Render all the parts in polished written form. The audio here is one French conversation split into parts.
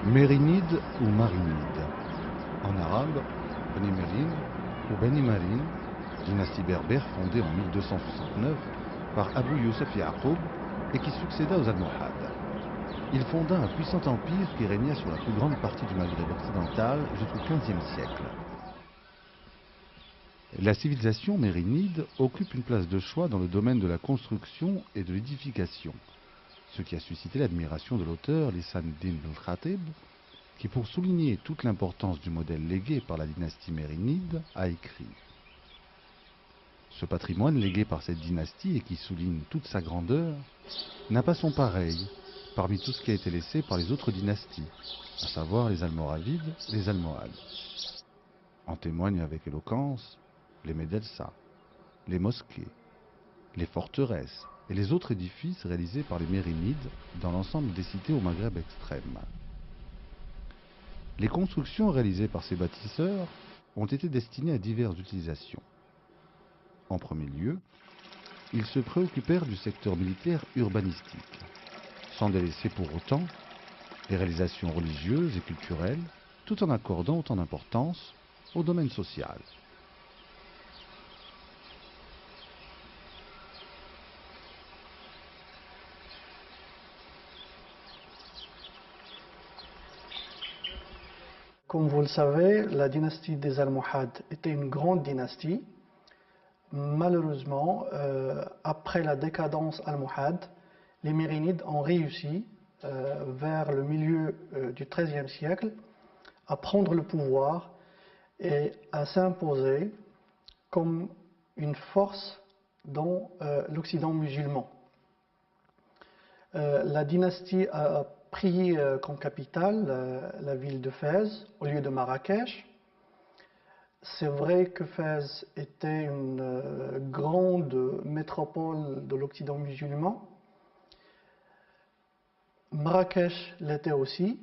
Mérinide ou Marinide. En arabe, Beni Merin ou Beni Marin, dynastie berbère fondée en 1269 par Abu Youssef Yaqub et qui succéda aux Almohades. Il fonda un puissant empire qui régna sur la plus grande partie du Maghreb occidental jusqu'au XVe siècle. La civilisation mérinide occupe une place de choix dans le domaine de la construction et de l'édification, ce qui a suscité l'admiration de l'auteur Lisan ad-Din al-Khatib, qui, pour souligner toute l'importance du modèle légué par la dynastie mérinide, a écrit: Ce patrimoine légué par cette dynastie et qui souligne toute sa grandeur n'a pas son pareil parmi tout ce qui a été laissé par les autres dynasties, à savoir les Almoravides, les Almohades. En témoignent avec éloquence les médelsa, les mosquées, les forteresses et les autres édifices réalisés par les Mérinides dans l'ensemble des cités au Maghreb extrême. Les constructions réalisées par ces bâtisseurs ont été destinées à diverses utilisations. En premier lieu, ils se préoccupèrent du secteur militaire urbanistique, sans délaisser pour autant les réalisations religieuses et culturelles, tout en accordant autant d'importance au domaine social. Comme vous le savez, la dynastie des Almohades était une grande dynastie. Malheureusement, après la décadence almohade, les Mérinides ont réussi, vers le milieu du XIIIe siècle, à prendre le pouvoir et à s'imposer comme une force dans l'Occident musulman. La dynastie a pris comme capitale la ville de Fès au lieu de Marrakech. C'est vrai que Fès était une grande métropole de l'Occident musulman. Marrakech l'était aussi,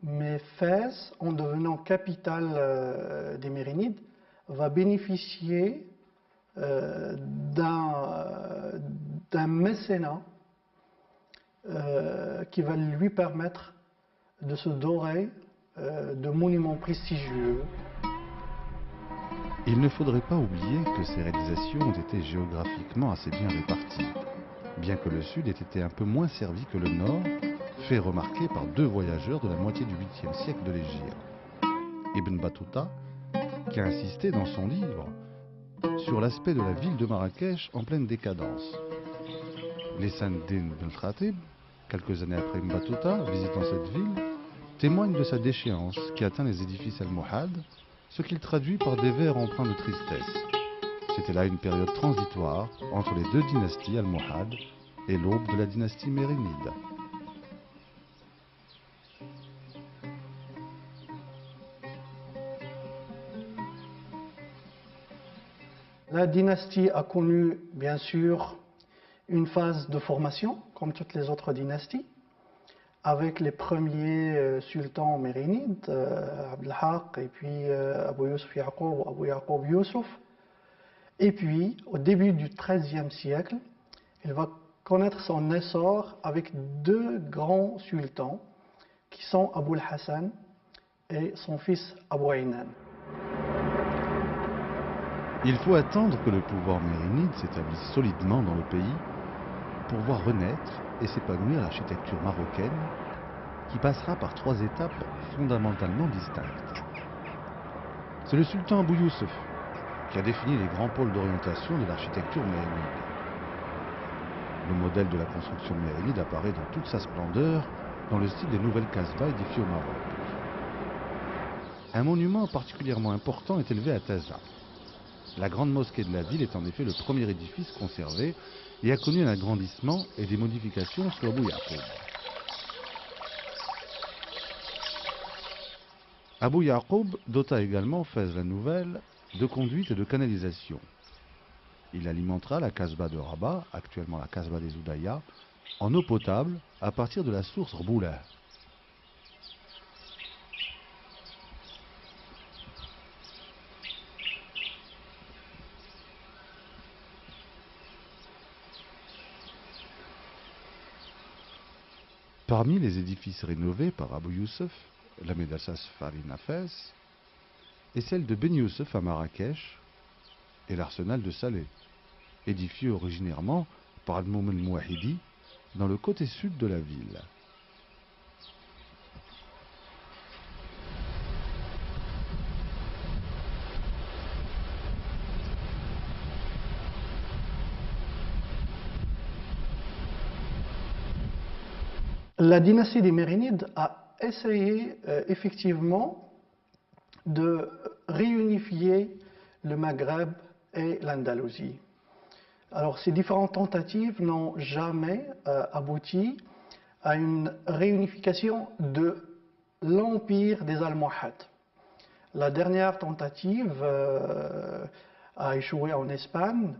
mais Fès, en devenant capitale des Mérinides, va bénéficier d'un mécénat qui va lui permettre de se dorer de monuments prestigieux. Il ne faudrait pas oublier que ces réalisations ont été géographiquement assez bien réparties, bien que le sud ait été un peu moins servi que le nord, fait remarquer par deux voyageurs de la moitié du 8e siècle de l'Hégire. Ibn Battuta, qui a insisté dans son livre sur l'aspect de la ville de Marrakech en pleine décadence. Lisan ad-Din al-Khatib, quelques années après Ibn Battuta, visitant cette ville, témoigne de sa déchéance qui atteint les édifices almohades, ce qu'il traduit par des vers empreints de tristesse. C'était là une période transitoire entre les deux dynasties almohades et l'aube de la dynastie mérinide. La dynastie a connu, bien sûr, une phase de formation, comme toutes les autres dynasties, avec les premiers sultans mérinides, Abd al-Haq, et puis Abu Yusuf Yaqub, Abu Yaqub Yusuf. Et puis, au début du XIIIe siècle, il va connaître son essor avec deux grands sultans, qui sont Abu al-Hassan et son fils Abu Aynan. Il faut attendre que le pouvoir mérinide s'établisse solidement dans le pays pour voir renaître et s'épanouir l'architecture marocaine qui passera par trois étapes fondamentalement distinctes. C'est le sultan Abu Youssef qui a défini les grands pôles d'orientation de l'architecture mérinide. Le modèle de la construction mérinide apparaît dans toute sa splendeur dans le style des nouvelles Casbah édifiées au Maroc. Un monument particulièrement important est élevé à Taza. La grande mosquée de la ville est en effet le premier édifice conservé et a connu un agrandissement et des modifications sous Abu Yaqub. Abu Yaqub dota également Fès la Nouvelle de conduite et de canalisation. Il alimentera la Casbah de Rabat, actuellement la Casbah des Oudaya, en eau potable à partir de la source Rboulah. Parmi les édifices rénovés par Abu Youssef, la Médrasa Sfari Nafes est celle de Ben Youssef à Marrakech et l'arsenal de Salé, édifié originairement par Admoum el-Mouahidi dans le côté sud de la ville. La dynastie des Mérinides a essayé effectivement de réunifier le Maghreb et l'Andalousie. Alors ces différentes tentatives n'ont jamais abouti à une réunification de l'empire des Almohades. La dernière tentative a échoué en Espagne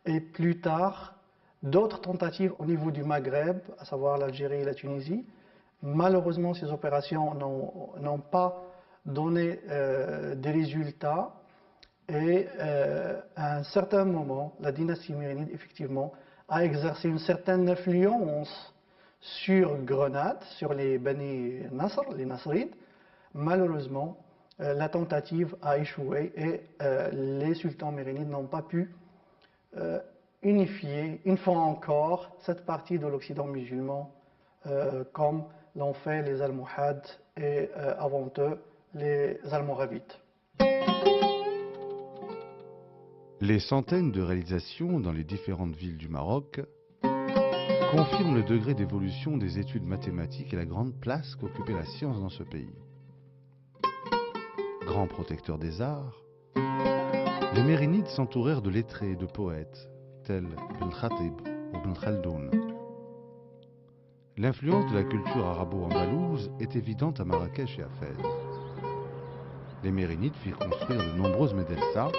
et plus tard d'autres tentatives au niveau du Maghreb, à savoir l'Algérie et la Tunisie. Malheureusement, ces opérations n'ont pas donné des résultats et à un certain moment, la dynastie mérinide, effectivement, a exercé une certaine influence sur Grenade, sur les Bani Nasr, les Nasrides. Malheureusement, la tentative a échoué et les sultans mérinides n'ont pas pu unifier, une fois encore, cette partie de l'Occident musulman comme l'ont fait les Almohades et avant eux les Almoravides. Les centaines de réalisations dans les différentes villes du Maroc confirment le degré d'évolution des études mathématiques et la grande place qu'occupait la science dans ce pays. Grands protecteurs des arts, les Mérinides s'entourèrent de lettrés et de poètes tels Ibn Khatib ou Ibn Khaldoun. L'influence de la culture arabo-andalouse est évidente à Marrakech et à Fès. Les Mérinides firent construire de nombreuses médressas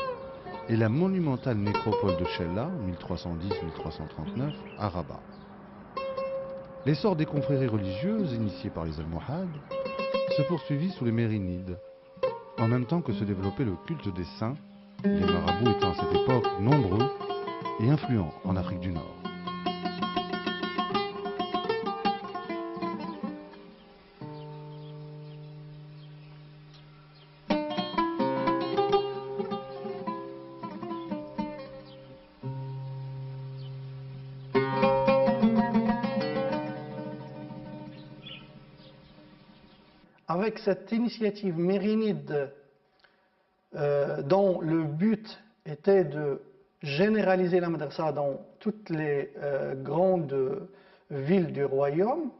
et la monumentale nécropole de Chella, 1310-1339, à Rabat. L'essor des confréries religieuses, initiées par les Almohades, se poursuivit sous les Mérinides, en même temps que se développait le culte des saints, les marabouts étant à cette époque nombreux et influents en Afrique du Nord. Avec cette initiative mérinide dont le but était de généraliser la madrasa dans toutes les grandes villes du royaume,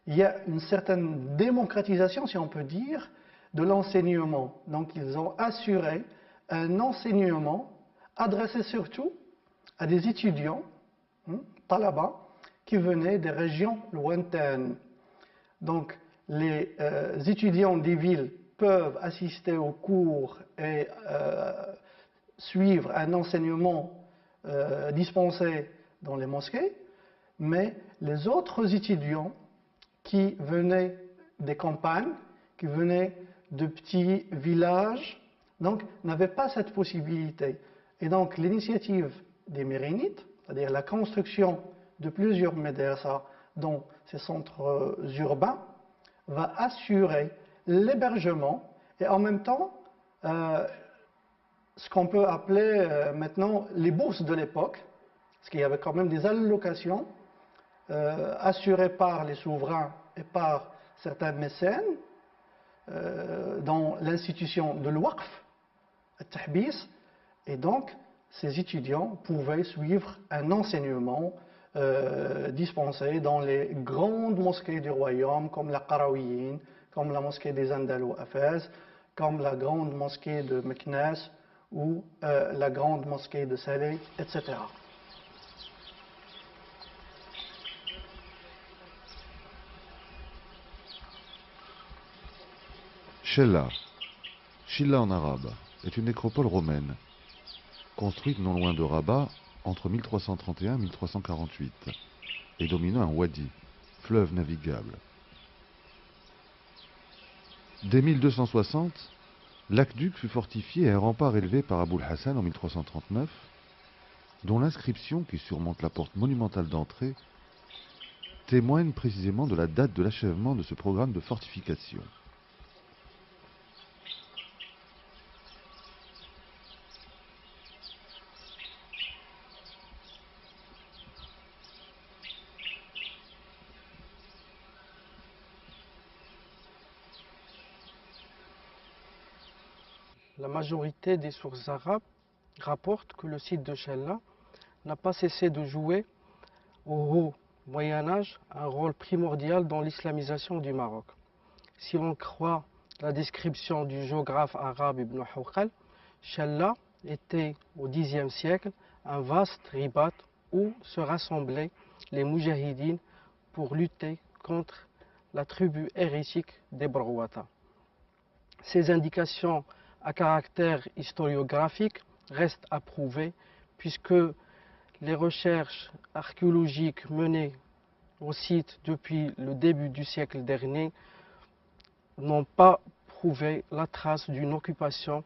il y a une certaine démocratisation, si on peut dire, de l'enseignement. Donc ils ont assuré un enseignement adressé surtout à des étudiants, talaba, qui venaient des régions lointaines. Donc les étudiants des villes peuvent assister aux cours et suivre un enseignement dispensé dans les mosquées, mais les autres étudiants qui venaient des campagnes, qui venaient de petits villages, donc n'avaient pas cette possibilité. Et donc l'initiative des Mérinides, c'est-à-dire la construction de plusieurs médrasas dans ces centres urbains, va assurer l'hébergement et en même temps ce qu'on peut appeler maintenant les bourses de l'époque, parce qu'il y avait quand même des allocations assurées par les souverains et par certains mécènes dans l'institution de l'Waqf, al-Tahbis, et donc ces étudiants pouvaient suivre un enseignement dispensé dans les grandes mosquées du royaume, comme la Qarawiyyin, comme la mosquée des Andalous à Fès, comme la grande mosquée de Meknès ou la grande mosquée de Salé, etc. Chella, Chilla en arabe, est une nécropole romaine, construite non loin de Rabat entre 1331 et 1348, et dominant un wadi, fleuve navigable. Dès 1260, l'aqueduc fut fortifié et un rempart élevé par Aboul Hassan en 1339, dont l'inscription qui surmonte la porte monumentale d'entrée témoigne précisément de la date de l'achèvement de ce programme de fortification. La majorité des sources arabes rapportent que le site de Chella n'a pas cessé de jouer au haut Moyen Âge un rôle primordial dans l'islamisation du Maroc. Si l'on croit la description du géographe arabe Ibn Hawqal, Chella était au Xe siècle un vaste ribat où se rassemblaient les moujahidines pour lutter contre la tribu hérétique des Brouata. Ces indications à caractère historiographique restent à prouver puisque les recherches archéologiques menées au site depuis le début du siècle dernier n'ont pas prouvé la trace d'une occupation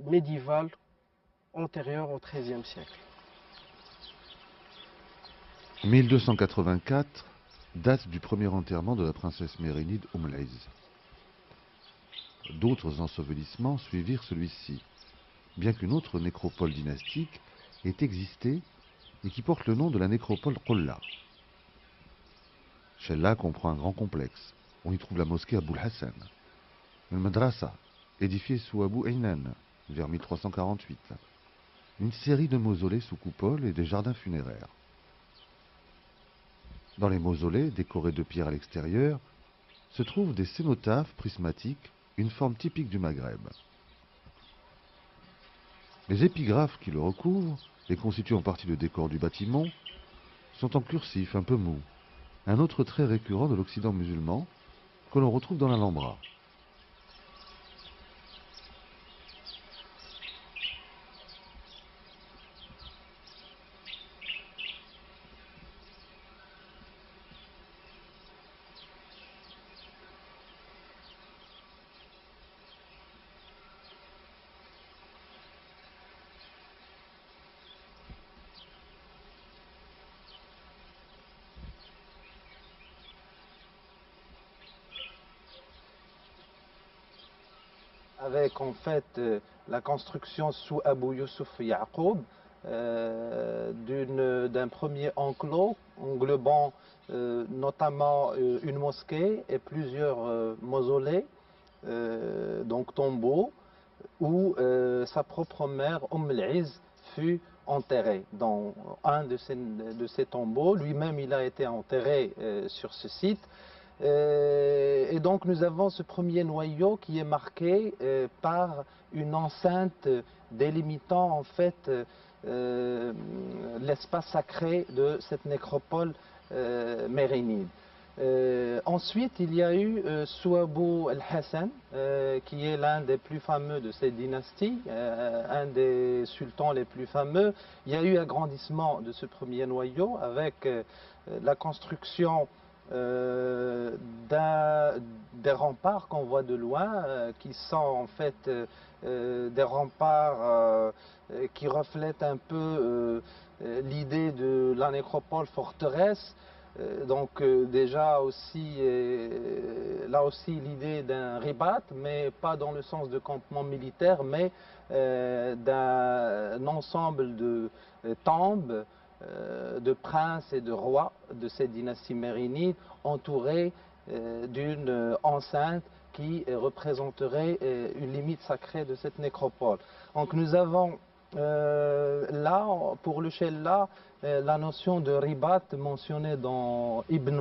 médiévale antérieure au XIIIe siècle. 1284, date du premier enterrement de la princesse mérinide Aïz. D'autres ensevelissements suivirent celui-ci, bien qu'une autre nécropole dynastique ait existé et qui porte le nom de la nécropole Qolla. Chella comprend un grand complexe. On y trouve la mosquée Abou Hassan, une madrasa, édifiée sous Abou Aynan, vers 1348, une série de mausolées sous coupole et des jardins funéraires. Dans les mausolées, décorés de pierres à l'extérieur, se trouvent des cénotaphes prismatiques, une forme typique du Maghreb. Les épigraphes qui le recouvrent, et constituent en partie le décor du bâtiment, sont en cursif un peu mou, un autre trait récurrent de l'Occident musulman que l'on retrouve dans l'Alhambra. Avec en fait la construction sous Abou Youssouf Yaqoub d'un premier enclos englobant notamment une mosquée et plusieurs mausolées, donc tombeaux, où sa propre mère Aïz fut enterrée dans un de ces tombeaux. Lui-même, il a été enterré sur ce site. Et donc nous avons ce premier noyau qui est marqué par une enceinte délimitant en fait l'espace sacré de cette nécropole mérinide. Ensuite, il y a eu Souabou el-Hassan, qui est l'un des plus fameux de ces dynasties, un des sultans les plus fameux. Il y a eu agrandissement de ce premier noyau avec la construction des remparts qu'on voit de loin, qui sont en fait des remparts qui reflètent un peu l'idée de la nécropole forteresse. Donc déjà aussi, là aussi l'idée d'un ribat, mais pas dans le sens de campement militaire, mais d'un ensemble de tombes de princes et de rois de cette dynastie mérinide, entourés d'une enceinte qui représenterait une limite sacrée de cette nécropole. Donc nous avons là, pour le Chella, la notion de ribat mentionnée dans Ibn